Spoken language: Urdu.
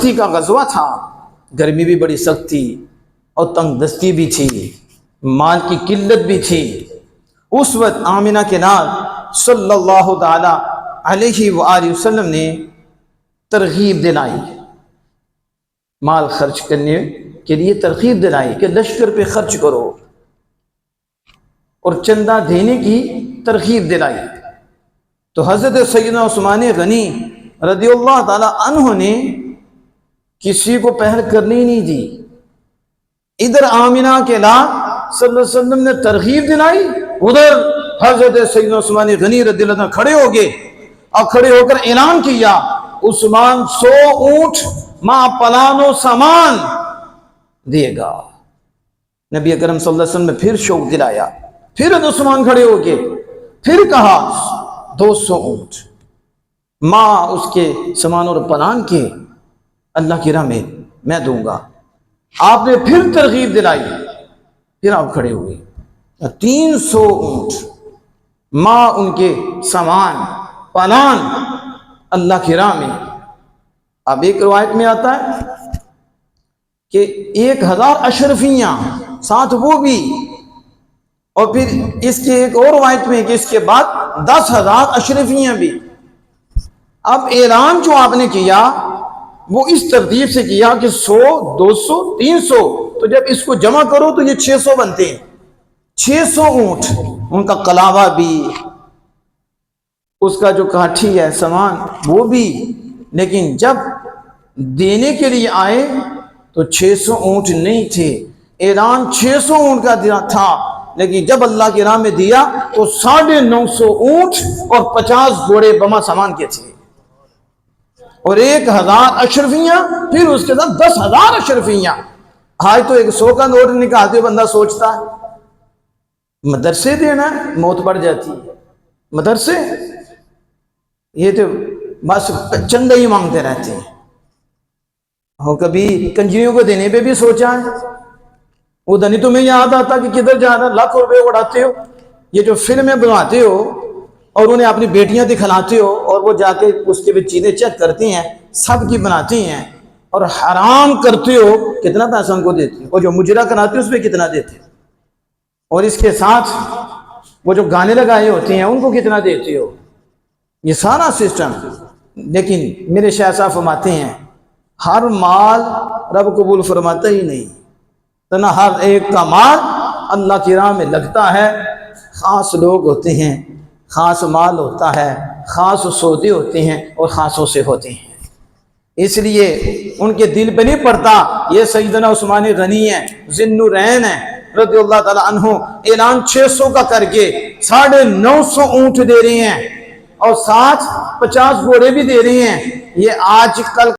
بستی کا غزوہ تھا، گرمی بھی بڑی سخت تھی اور تنگ دستی بھی تھی، مال کی قلت بھی تھی۔ اس وقت آمنہ کے نال صلی اللہ تعالی علیہ وآلہ وسلم نے ترغیب دلائی، مال خرچ کرنے کے لیے ترغیب دلائی کہ لشکر پہ خرچ کرو، اور چندہ دینے کی ترغیب دلائی۔ تو حضرت سیدنا عثمان غنی رضی اللہ تعالی عنہ نے کسی کو پہل کرنے ہی نہیں دی۔ ادھر آمنہ کے لال صلی اللہ علیہ وسلم نے ترغیب دلائی، ادھر حضرت سیدنا عثمان غنی رضی اللہ عنہ کھڑے ہو گئے اور کھڑے ہو کر اعلان کیا، عثمان 100 اونٹ ماں پلان و سامان دے گا۔ نبی اکرم صلی اللہ علیہ وسلم نے پھر شوق دلایا، پھر عثمان کھڑے ہو کے پھر کہا 200 اونٹ ماں اس کے سامان اور پلان کے اللہ کی راہ میں دوں گا۔ آپ نے پھر ترغیب دلائی، پھر آپ کھڑے ہوئے 300 اونٹ ماں ان کے سامان پلان اللہ کی راہ میں۔ اب ایک روایت میں آتا ہے کہ 1000 اشرفیاں ساتھ وہ بھی، اور پھر اس کے ایک اور روایت میں کہ اس کے بعد 10,000 اشرفیاں بھی۔ اب اعلان جو آپ نے کیا وہ اس ترتیب سے کیا کہ 100 200 300، تو جب اس کو جمع کرو تو یہ 600 بنتے ہیں۔ 600 اونٹ، ان کا قلاوہ بھی، اس کا جو کاٹھی ہے سامان وہ بھی، لیکن جب دینے کے لیے آئے تو 600 اونٹ نہیں تھے۔ اعلان 600 اونٹ کا دیا تھا، لیکن جب اللہ کی راہ میں دیا تو 950 اونٹ اور 50 گھوڑے بما سامان کے تھے، اور 1000 اشرفیاں، پھر اس کے ساتھ 10,000 اشرفیاں۔ آج تو ایک 100 کا نوٹ نکالتے بندہ سوچتا ہے مدرسے دینا ہے، موت پڑ جاتی ہے۔ مدرسے یہ تو بس چندہ ہی مانگتے رہتے ہیں۔ اور کبھی کنجریوں کو دینے پہ بھی سوچا ہے؟ وہ دنی تمہیں یاد آتا کہ کدھر جا رہا، لاکھ روپے اڑاتے ہو، یہ جو فلمیں بناتے ہو اور انہیں اپنی بیٹیاں دکھلاتے ہو، اور وہ جا کے اس کے بھی چیزیں چیک کرتے ہیں، سب کی بناتے ہیں، اور حرام کرتے ہو، کتنا پیسہ ان کو دیتے ہو، اور جو مجرا کراتے ہو اس پہ کتنا دیتے ہو، اور اس کے ساتھ وہ جو گانے لگائے ہوتے ہیں ان کو کتنا دیتے ہو، یہ سارا سسٹم۔ لیکن میرے شیخ صاحب فرماتے ہیں ہر مال رب قبول فرماتا ہی نہیں، تو ہر ایک کا مال اللہ کی راہ میں لگتا ہے۔ خاص لوگ ہوتے ہیں، خاص مال ہوتا ہے، خاص سودے ہوتے ہیں اور خاصوں سے ہوتے ہیں، اس لیے ان کے دل پہ نہیں پڑتا۔ یہ سیدنا عثمان غنی ہیں، ذی النورین ہیں رضی اللہ تعالی عنہ، اعلان 600 کا کر کے 950 اونٹ دے رہے ہیں اور ساتھ 50 گھوڑے بھی دے رہے ہیں۔ یہ آج کل